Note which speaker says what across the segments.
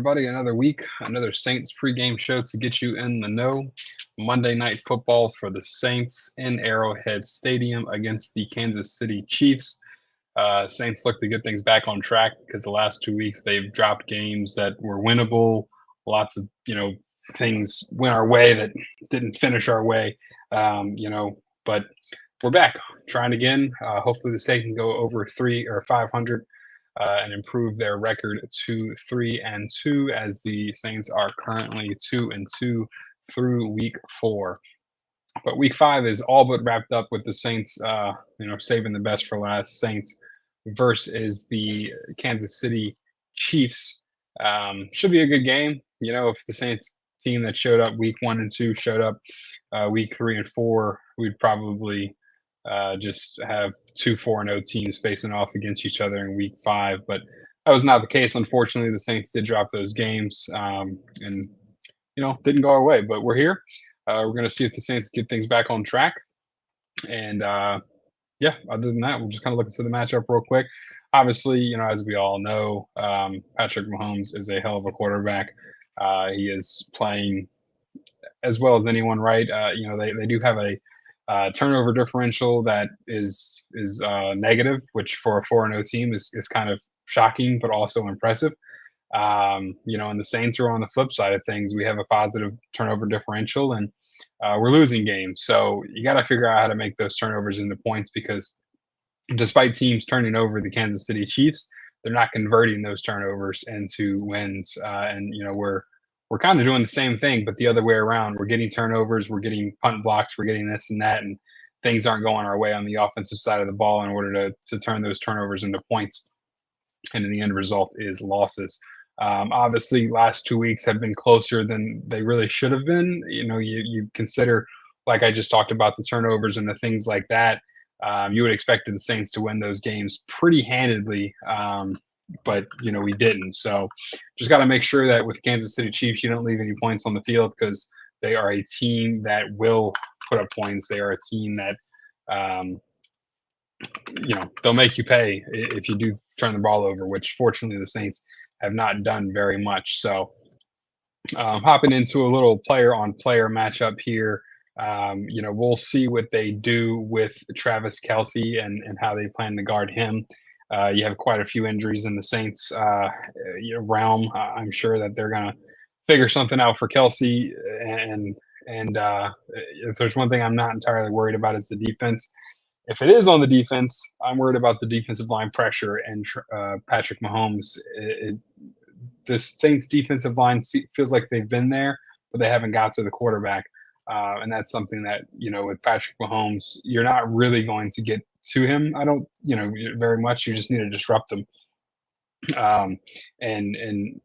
Speaker 1: everybody. Another week, another Saints pregame show to get you in the know. Monday Night Football for the Saints in Arrowhead Stadium against the Kansas City Chiefs. Saints look to get things back on track because the last 2 weeks they've dropped games that were winnable. Lots of things went our way that didn't finish our way. But we're back trying again. Hopefully the Saints can go over 3 or 500. And improve their record to 3-2, as the Saints are currently 2-2 through week 4. But week 5 is all but wrapped up with the Saints, saving the best for last. Saints versus the Kansas City Chiefs. Should be a good game. If the Saints team that showed up week 1 and 2 showed up week 3 and 4, we'd probably just have 2 4-0 teams facing off against each other in week 5. But that was not the case. Unfortunately, the Saints did drop those games and didn't go our way. But we're here. We're going to see if the Saints get things back on track. And other than that, we'll just kind of look into the matchup real quick. Obviously, as we all know, Patrick Mahomes is a hell of a quarterback. He is playing as well as anyone, right? They do have a turnover differential that is negative, which for a 4-0 team is kind of shocking, but also impressive. And the Saints are on the flip side of things. We have a positive turnover differential, and we're losing games. So you got to figure out how to make those turnovers into points, because despite teams turning over the Kansas City Chiefs, they're not converting those turnovers into wins. We're kind of doing the same thing, but the other way around. We're getting turnovers, we're getting punt blocks, we're getting this and that, and things aren't going our way on the offensive side of the ball in order to turn those turnovers into points. And in the end result is losses. Obviously, last 2 weeks have been closer than they really should have been. You consider, like I just talked about, the turnovers and the things like that. You would expect the Saints to win those games pretty handedly. But we didn't. So just got to make sure that with Kansas City Chiefs, you don't leave any points on the field, because they are a team that will put up points. They are a team that they'll make you pay if you do turn the ball over, which fortunately the Saints have not done very much. So hopping into a little player on player matchup here. We'll see what they do with Travis Kelce and how they plan to guard him. You have quite a few injuries in the Saints realm. I'm sure that they're going to figure something out for Kelce. And if there's one thing I'm not entirely worried about, is the defense. If it is on the defense, I'm worried about the defensive line pressure and Patrick Mahomes. The Saints defensive line feels like they've been there, but they haven't got to the quarterback. And that's something that, with Patrick Mahomes, you're not really going to get to him. I don't, very much. You just need to disrupt him and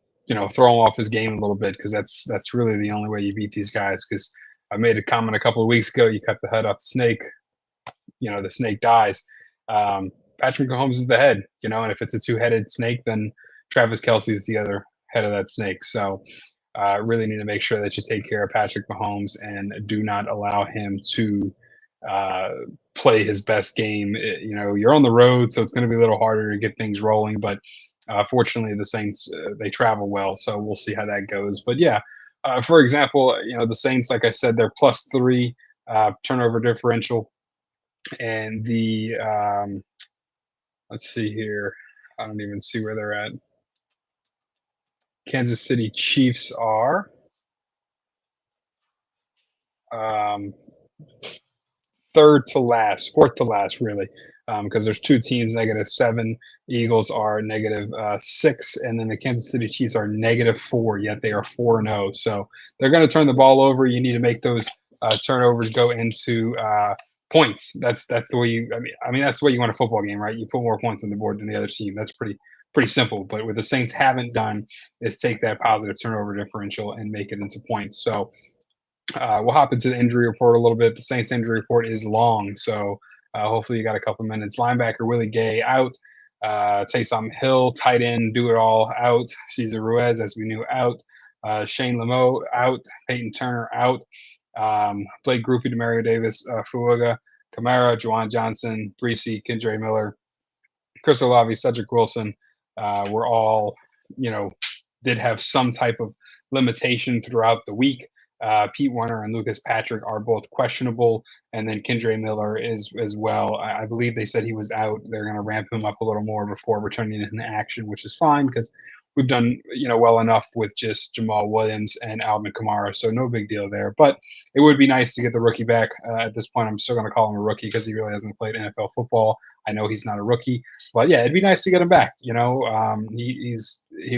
Speaker 1: throw him off his game a little bit, because that's really the only way you beat these guys. Because I made a comment a couple of weeks ago, you cut the head off the snake, the snake dies. Patrick Mahomes is the head, and if it's a two-headed snake, then Travis Kelce is the other head of that snake. So really need to make sure that you take care of Patrick Mahomes and do not allow him to play his best game. You're on the road, so it's going to be a little harder to get things rolling. But fortunately, the Saints, they travel well, so we'll see how that goes. But yeah, for example, the Saints, like I said, they're +3 turnover differential, and the let's see here. I don't even see where they're at. Kansas City Chiefs are fourth to last, really, because there's 2 teams -7. Eagles are -6, and then the Kansas City Chiefs are -4. Yet they are 4-0. So they're going to turn the ball over. You need to make those turnovers go into points. That's the way you. I mean that's the way you win a football game, right? You put more points on the board than the other team. That's pretty simple. But what the Saints haven't done is take that positive turnover differential and make it into points. So we'll hop into the injury report a little bit. The Saints injury report is long, so hopefully you got a couple minutes. Linebacker Willie Gay out. Taysom Hill, tight end, do it all out. Cesar Ruiz, as we knew, out. Shane Lamo out. Peyton Turner out. Blake Grupe, Demario Davis, Fuuga, Kamara, Juwan Johnson, Breesy, Kendre Miller, Chris Olave, Cedric Wilson. We're all, did have some type of limitation throughout the week. Pete Werner and Lucas Patrick are both questionable, and then Kendre Miller is as well. I believe they said he was out. They're going to ramp him up a little more before returning into action, which is fine because we've done well enough with just Jamal Williams and Alvin Kamara, so no big deal there. But it would be nice to get the rookie back. At this point, I'm still going to call him a rookie because he really hasn't played NFL football. I know he's not a rookie, but yeah, it'd be nice to get him back. He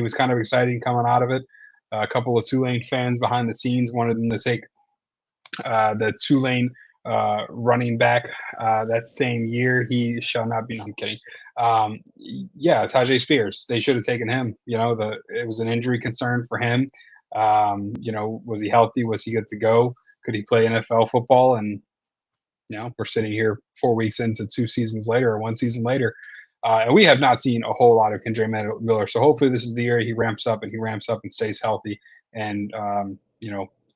Speaker 1: was kind of exciting coming out of it. A couple of Tulane fans behind the scenes wanted him to take the Tulane running back that same year. He shall not be. No, I'm kidding. Yeah, Tajay Spears. They should have taken him. It was an injury concern for him. Was he healthy? Was he good to go? Could he play NFL football? And we're sitting here 4 weeks into 2 seasons later, or 1 season later. And we have not seen a whole lot of Kendre Miller. So hopefully this is the year he ramps up and stays healthy and,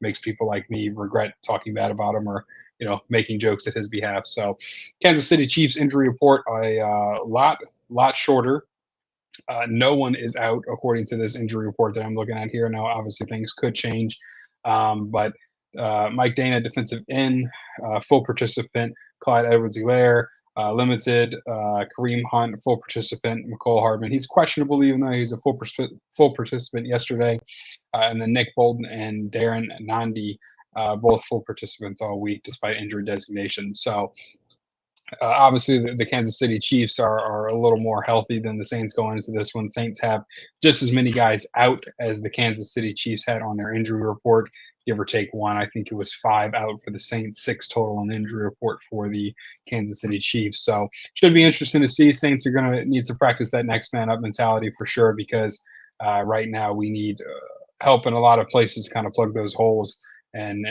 Speaker 1: makes people like me regret talking bad about him or, making jokes at his behalf. So Kansas City Chiefs injury report, a lot shorter. No one is out according to this injury report that I'm looking at here. Now, obviously things could change. But Mike Dana, defensive end, full participant. Clyde Edwards-Helaire, limited. Kareem Hunt, full participant. McCole Hardman, he's questionable, even though he's a full participant yesterday. And then Nick Bolton and Darren Nandi, both full participants all week, despite injury designation. So obviously, the Kansas City Chiefs are a little more healthy than the Saints going into this one. Saints have just as many guys out as the Kansas City Chiefs had on their injury report, give or take one. I think it was 5 out for the Saints, 6 total on the injury report for the Kansas City Chiefs. So should be interesting to see. Saints are going to need to practice that next man up mentality for sure, because right now we need help in a lot of places to kind of plug those holes and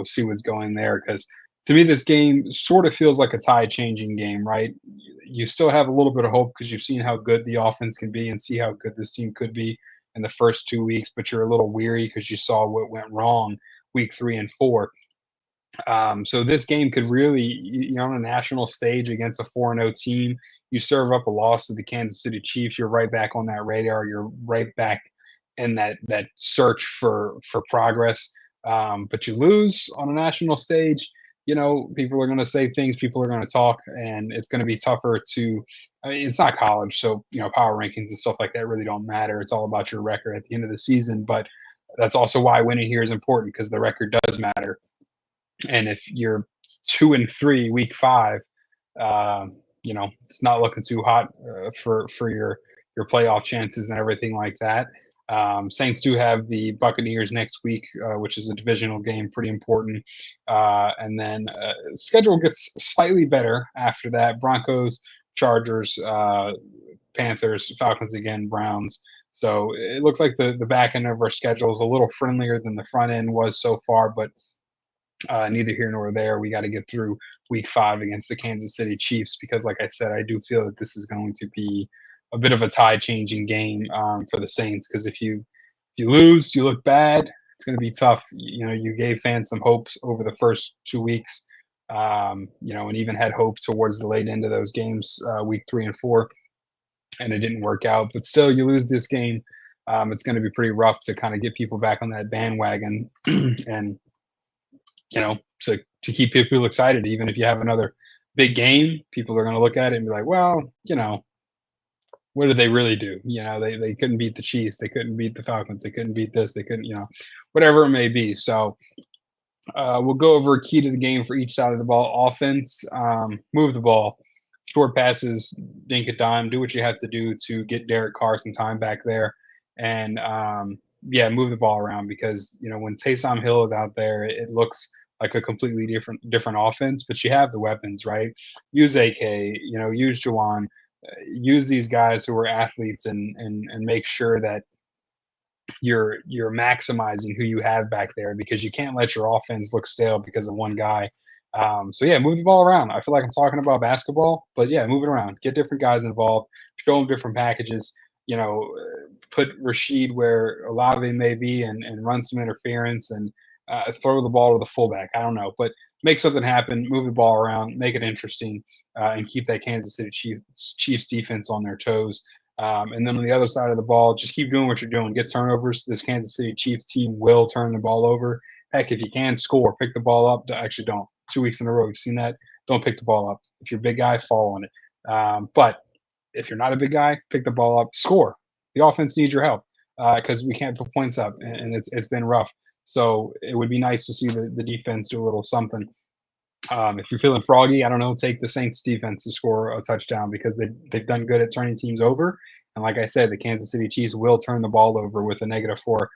Speaker 1: see what's going there, because to me, this game sort of feels like a tide-changing game, right? You still have a little bit of hope because you've seen how good the offense can be and see how good this team could be in the first 2 weeks, but you're a little weary because you saw what went wrong week 3 and 4. So this game could really, on a national stage against a 4-0 team, you serve up a loss to the Kansas City Chiefs, you're right back on that radar. You're right back in that search for progress. But you lose on a national stage, people are going to say things, people are going to talk, and it's going to be tougher to. I mean, it's not college, so power rankings and stuff like that really don't matter. It's all about your record at the end of the season. But that's also why winning here is important, because the record does matter. And if you're 2-3 week 5, it's not looking too hot for your playoff chances and everything like that. Saints do have the Buccaneers next week, which is a divisional game, pretty important. And then schedule gets slightly better after that. Broncos, Chargers, Panthers, Falcons again, Browns. So it looks like the back end of our schedule is a little friendlier than the front end was so far, but neither here nor there. We got to get through week 5 against the Kansas City Chiefs, because, like I said, I do feel that this is going to be a bit of a tide-changing game for the Saints, because if you lose, you look bad. It's going to be tough. You gave fans some hopes over the first 2 weeks, and even had hope towards the late end of those games, week 3 and 4, and it didn't work out. But still, you lose this game. It's going to be pretty rough to kind of get people back on that bandwagon and to keep people excited. Even if you have another big game, people are going to look at it and be like, well, what did they really do? They couldn't beat the Chiefs. They couldn't beat the Falcons. They couldn't beat this. They couldn't, whatever it may be. So we'll go over a key to the game for each side of the ball. Offense, move the ball. Short passes, dink a dime, do what you have to do to get Derek Carr some time back there. And move the ball around, because when Taysom Hill is out there, it looks like a completely different offense. But you have the weapons, right? Use AK, use Juwan, use these guys who are athletes, and make sure that you're maximizing who you have back there, because you can't let your offense look stale because of one guy. Move the ball around. I feel like I'm talking about basketball, but move it around. Get different guys involved. Show them different packages. Put Rashid where Olave may be, and run some interference, and throw the ball to the fullback. I don't know, but make something happen. Move the ball around. Make it interesting, and keep that Kansas City Chiefs defense on their toes. And then on the other side of the ball, just keep doing what you're doing. Get turnovers. This Kansas City Chiefs team will turn the ball over. Heck, if you can score, pick the ball up. Actually, don't. 2 weeks in a row, we've seen that. Don't pick the ball up. If you're a big guy, fall on it. But if you're not a big guy, pick the ball up, score. The offense needs your help because we can't put points up, and it's been rough. So it would be nice to see the defense do a little something. If you're feeling froggy, I don't know, take the Saints defense to score a touchdown because they've done good at turning teams over. And like I said, the Kansas City Chiefs will turn the ball over with a -4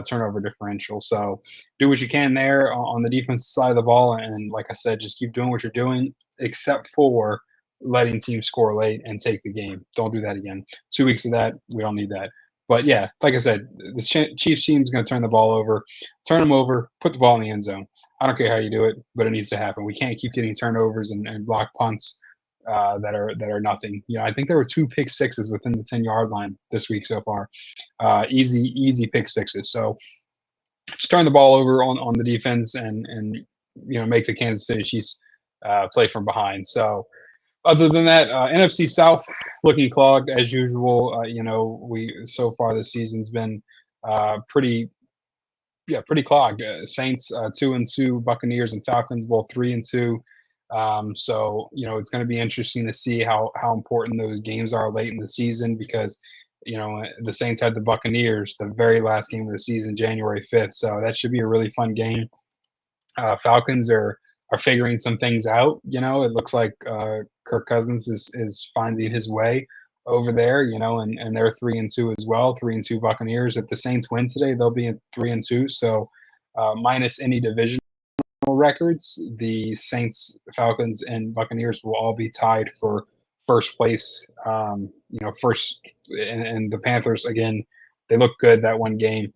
Speaker 1: turnover differential. So do what you can there on the defensive side of the ball. And like I said, just keep doing what you're doing, except for letting teams score late and take the game. Don't do that again. 2 weeks of that, we don't need that. But yeah, like I said, the Chiefs team is going to turn the ball over, turn them over, put the ball in the end zone. I don't care how you do it, but it needs to happen. We can't keep getting turnovers and block punts that are nothing. I think there were 2 pick-sixes within the 10-yard line this week so far. Easy pick-sixes. So just turn the ball over on the defense and make the Kansas City Chiefs play from behind. So other than that, NFC South looking clogged as usual. We so far this season's been pretty clogged. Saints 2-2, Buccaneers and Falcons both 3-2. So it's going to be interesting to see how important those games are late in the season because the Saints had the Buccaneers the very last game of the season, January 5th. So that should be a really fun game. Falcons are figuring some things out. It looks like Kirk Cousins is finding his way over there. And they're 3-2 as well. 3-2 Buccaneers. If the Saints win today, they'll be at 3-2. So minus any divisional records, the Saints, Falcons, and Buccaneers will all be tied for first place. First, and the Panthers again, they look good that one game.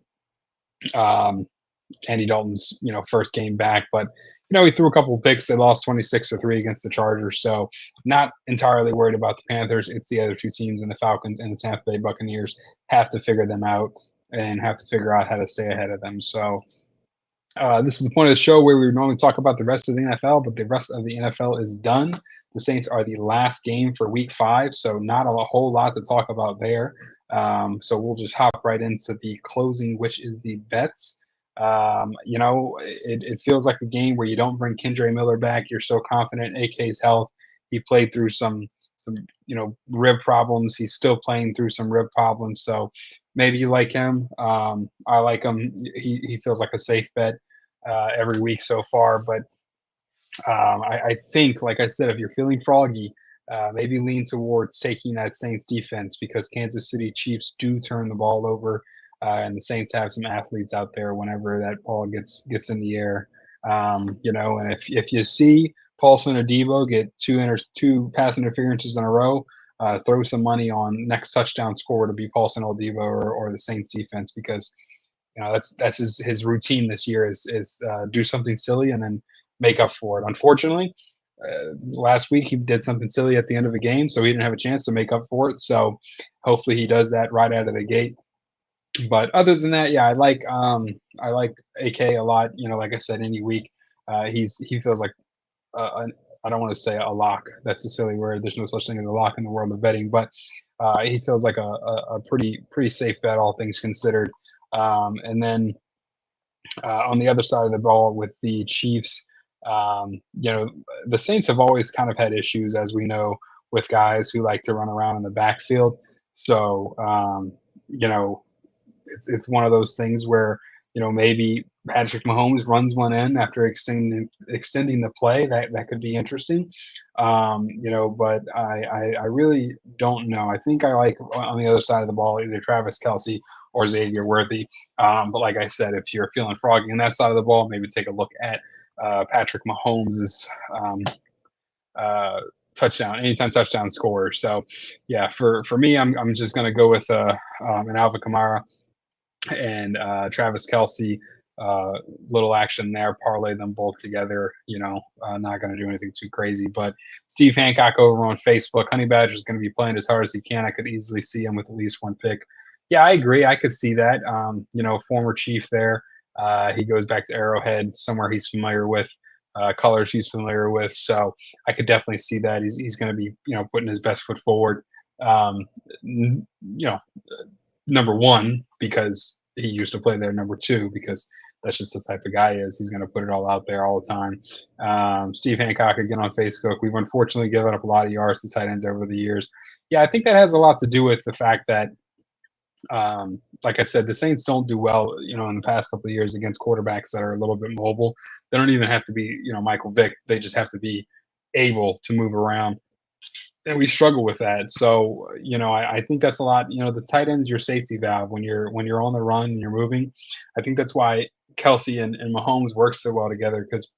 Speaker 1: Andy Dalton's first game back, but he threw a couple of picks. They lost 26-3 against the Chargers, so not entirely worried about the Panthers. It's the other two teams, and the Falcons and the Tampa Bay Buccaneers have to figure them out and have to figure out how to stay ahead of them. So this is the point of the show where we normally talk about the rest of the NFL, but the rest of the NFL is done. The Saints are the last game for Week 5, so not a whole lot to talk about there. So we'll just hop right into the closing, which is the bets. It feels like a game where you don't bring Kendre Miller back. You're so confident in AK's health. He played through some rib problems. He's still playing through some rib problems. So maybe you like him. I like him. He feels like a safe bet every week so far. But I think, like I said, if you're feeling froggy, maybe lean towards taking that Saints defense because Kansas City Chiefs do turn the ball over. And the Saints have some athletes out there whenever that ball gets in the air. And if you see Paulson or Debo get two pass interferences in a row, throw some money on next touchdown score to be Paulson or Debo or the Saints defense because that's his routine this year is do something silly and then make up for it. Unfortunately, last week he did something silly at the end of a game, so he didn't have a chance to make up for it. So hopefully he does that right out of the gate. But other than that, yeah, I like AK a lot. Like I said, any week, he feels like I don't want to say a lock. That's a silly word. There's no such thing as a lock in the world of betting, but he feels like a pretty safe bet, all things considered. And then on the other side of the ball with the Chiefs, the Saints have always kind of had issues, as we know, with guys who like to run around in the backfield. So it's one of those things where maybe Patrick Mahomes runs one in after extending the play. That could be interesting. But I really don't know. I think I like on the other side of the ball either Travis Kelce or Xavier Worthy. But like I said, if you're feeling froggy on that side of the ball, maybe take a look at Patrick Mahomes's anytime touchdown scorer. So yeah, for me, I'm just gonna go with an Alvin Kamara and Travis Kelce, little action there, parlay them both together. Not going to do anything too crazy. But Steve Hancock over on Facebook, Honey Badger is going to be playing as hard as he can. I could easily see him with at least one pick. Yeah, I agree. I could see that. Former Chief there. He goes back to Arrowhead, somewhere he's familiar with. Colors he's familiar with. So I could definitely see that. He's going to be, putting his best foot forward. You know, number one because he used to play there. Number two because that's just the type of guy he is. He's going to put it all out there all the time. Steve Hancock again on Facebook. We've unfortunately given up a lot of yards to tight ends over the years. Yeah, I think that has a lot to do with the fact that like I said, the Saints don't do well, in the past couple of years against quarterbacks that are a little bit mobile. They don't even have to be, Michael Vick. They just have to be able to move around, and we struggle with that. So, I think that's a lot. The tight end's your safety valve when you're on the run and you're moving. I think that's why Kelsey and Mahomes work so well together because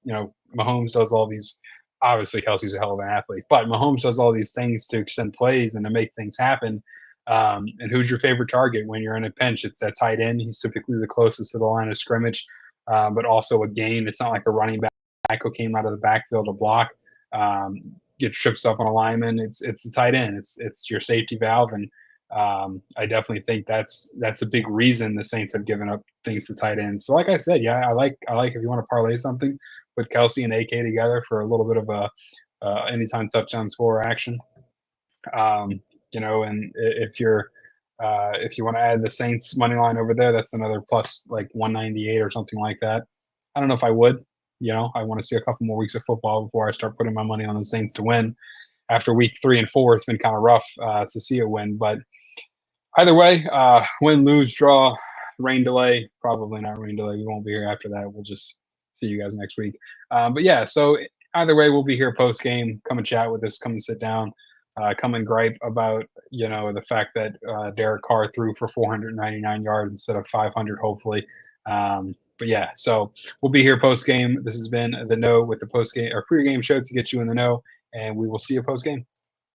Speaker 1: Mahomes does all these. Obviously, Kelsey's a hell of an athlete, but Mahomes does all these things to extend plays and to make things happen. And who's your favorite target when you're in a pinch? It's that tight end. He's typically the closest to the line of scrimmage, but also a gain. It's not like a running back who came out of the backfield to block. Um, get trips up on a lineman. It's the tight end. It's your safety valve, and I definitely think that's a big reason the Saints have given up things to tight ends. So, like I said, yeah, I like if you want to parlay something, put Kelsey and AK together for a little bit of a anytime touchdown score action. Um, and if you want to add the Saints money line over there, that's another plus like 198 or something like that. I don't know if I would. I want to see a couple more weeks of football before I start putting my money on the Saints to win. After week 3 and 4, it's been kind of rough to see a win. But either way, win, lose, draw, rain delay, probably not rain delay. We won't be here after that. We'll just see you guys next week. But yeah, so either way, we'll be here post game. Come and chat with us. Come and sit down. Come and gripe about the fact that Derek Carr threw for 499 yards instead of 500, hopefully. But yeah, so we'll be here post game. This has been the Kneaux with the post game or pre-game show to get you in the know, and we will see you post game.